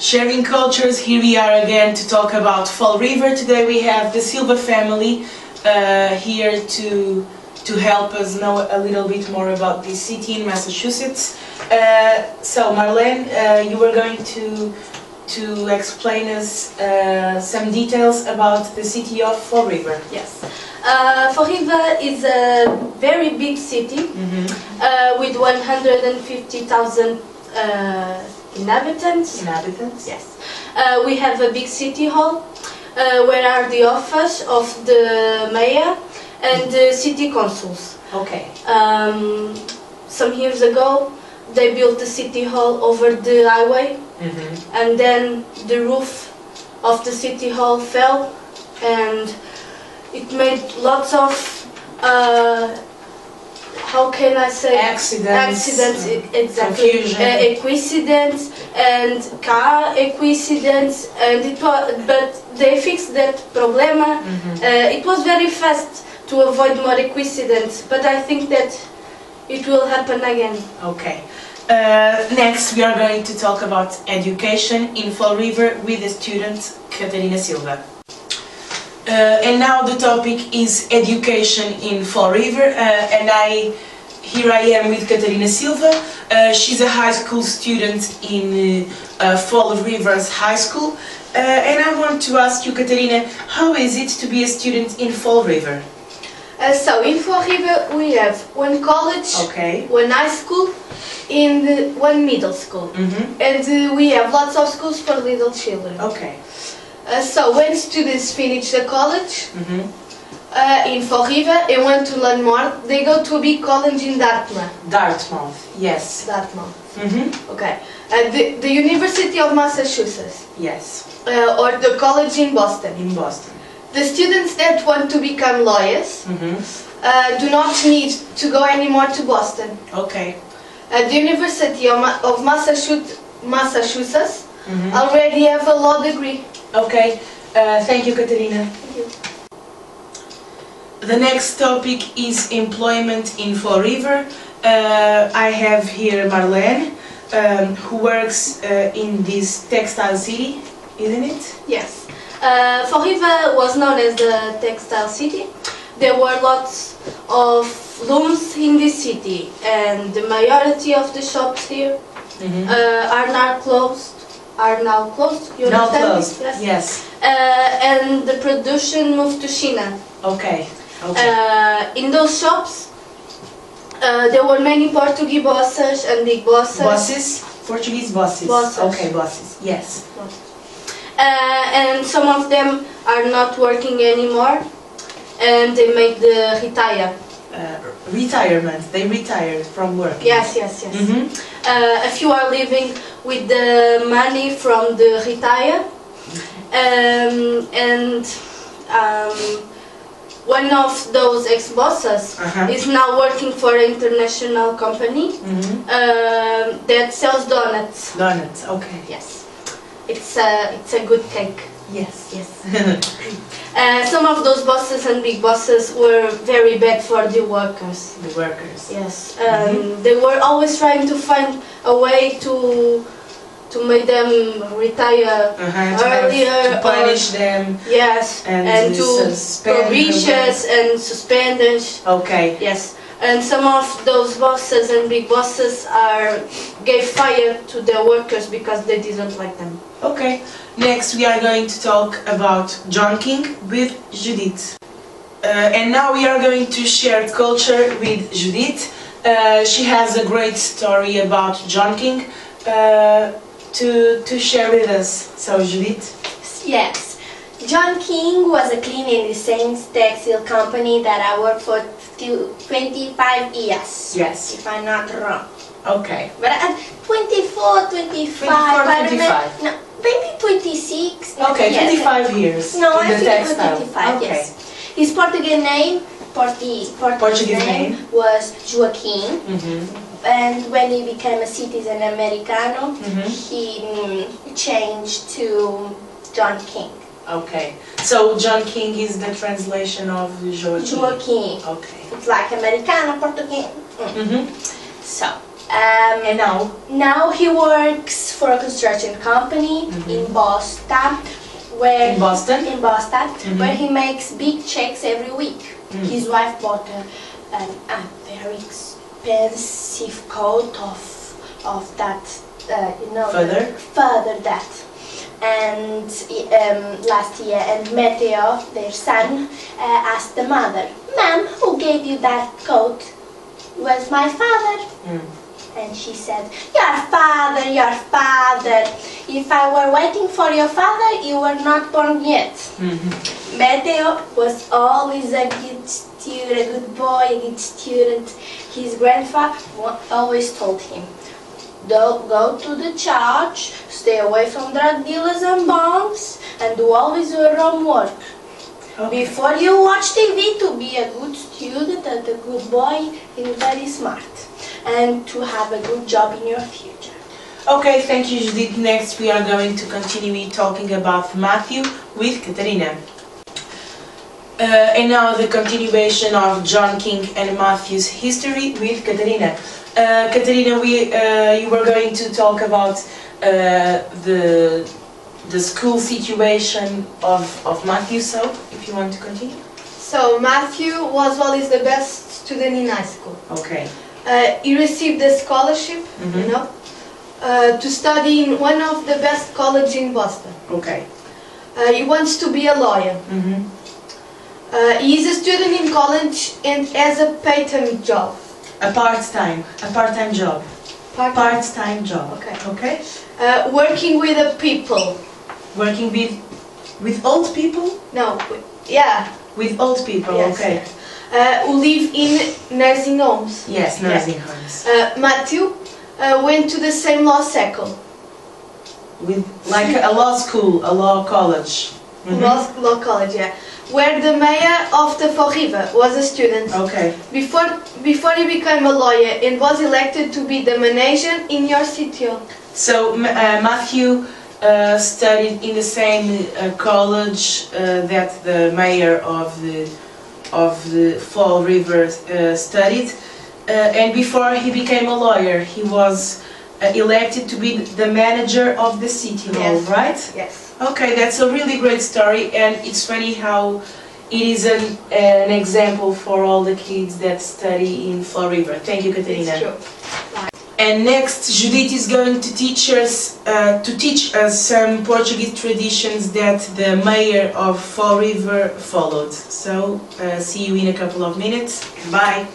Sharing cultures, here we are again to talk about Fall River. Today we have the Silva family here to help us know a little bit more about this city in Massachusetts. So Marlene, you were going to explain us some details about the city of Fall River. Yes. Fall River is a very big city with 150,000 inhabitants. Yes. We have a big city hall where are the office of the mayor and the city councils. Okay. Some years ago they built the city hall over the highway, and then the roof of the city hall fell, and it made lots of how can I say, accidents, exactly, accidents and car accidents, and it was, but they fixed that problem. It was very fast to avoid more accidents, but I think that it will happen again. Okay. Next we are going to talk about education in Fall River with the student Catarina Silva. And now the topic is education in Fall River, and here I am with Catarina Silva. She's a high school student in Fall River's high school, and I want to ask you, Catarina, how is it to be a student in Fall River? So in Fall River we have one college, one high school, and one middle school, and we have lots of schools for little children. Okay. So when students finish the college in Fall River and want to learn more, they go to a big college in Dartmouth. Dartmouth, yes. Dartmouth. Okay. The University of Massachusetts. Yes. Or the college in Boston. In Boston. The students that want to become lawyers do not need to go anymore to Boston. Okay. The University of Massachusetts already have a law degree. Okay, thank you, Catarina. Thank you. The next topic is employment in Fall River. I have here Marlene, who works in this textile city, isn't it? Yes. Fall River was known as the textile city. There were lots of looms in this city, and the majority of the shops here are now closed. You now understand? Closed. Yes. And the production moved to China. Okay. In those shops, there were many Portuguese bosses and big bosses. Bosses? Portuguese bosses. Okay, bosses. Yes. And some of them are not working anymore, and they make the retire. Retirement. They retired from work. Yes. A few are living with the money from the retire, and one of those ex-bosses is now working for an international company that sells donuts. Donuts. Okay. Yes, it's a good cake. Yes. Some of those bosses and big bosses were very bad for the workers. The workers. Yes. They were always trying to find a way to make them retire earlier, to punish them. Yes. And to provisions and suspenders. Okay. Yes. And some of those bosses and big bosses gave fire to their workers because they didn't like them. Okay. Next we are going to talk about John King with Judith. And now we are going to share culture with Judith. She has a great story about John King to share with us. So Judith? Yes. John King was a cleaning and design textile company that I worked for 25 years. Yes. If I'm not wrong. Okay. But 24, 25. No, maybe 26. Okay, yes. 25 years. No, in I the think textile. 25, Okay. yes. His Portuguese name, Portuguese name was Joaquim. And when he became a citizen Americano, he changed to John King. Okay. So John King is the translation of Joaquim. Joaquim. Okay. It's like Americano, Portuguese. So, And now? Now he works for a construction company in Boston. In Boston? In Boston, where he makes big checks every week. His wife bought a very expensive coat of that, further that. And last year, and Matteo, their son, asked the mother, "Ma'am, who gave you that coat?" "Was my father." And she said, "Your father, your father. If I were waiting for your father, you were not born yet." Matteo was always a good student, a good boy, a good student. His grandfather always told him, "Don't go to the church, stay away from drug dealers and bombs, and do always your homework. Before you watch TV, to be a good student and a good boy and very smart, and to have a good job in your future." Okay, thank you, Judith. Next we are going to continue talking about Matthew with Katarina. And now the continuation of John King and Matthew's history with Katarina. Katarina, you were going to talk about the school situation of Matthew, so if you want to continue. So Matthew was always the best student in high school. Okay. He received a scholarship, to study in one of the best colleges in Boston. Okay. He wants to be a lawyer. He is a student in college and has a part-time job. A part-time job. Part-time job. Okay. Okay. Working with the people. Working with old people? No, yeah. With old people, yes. Okay. Who live in nursing homes. Yes, nursing homes. Matthew went to the same law circle. With like a law school, a law college. Law college, yeah. Where the mayor of the Fall River was a student. Okay. Before he became a lawyer and was elected to be the manager in your city. So Matthew studied in the same college that the mayor of the Fall River studied, and before he became a lawyer, he was elected to be the manager of the city hall, right? Yes. Okay, that's a really great story, and it's funny how it is an example for all the kids that study in Fall River. Thank you, Katarina. It's true. And next, Judith is going to teach us some Portuguese traditions that the mayor of Fall River followed. So, see you in a couple of minutes. Bye.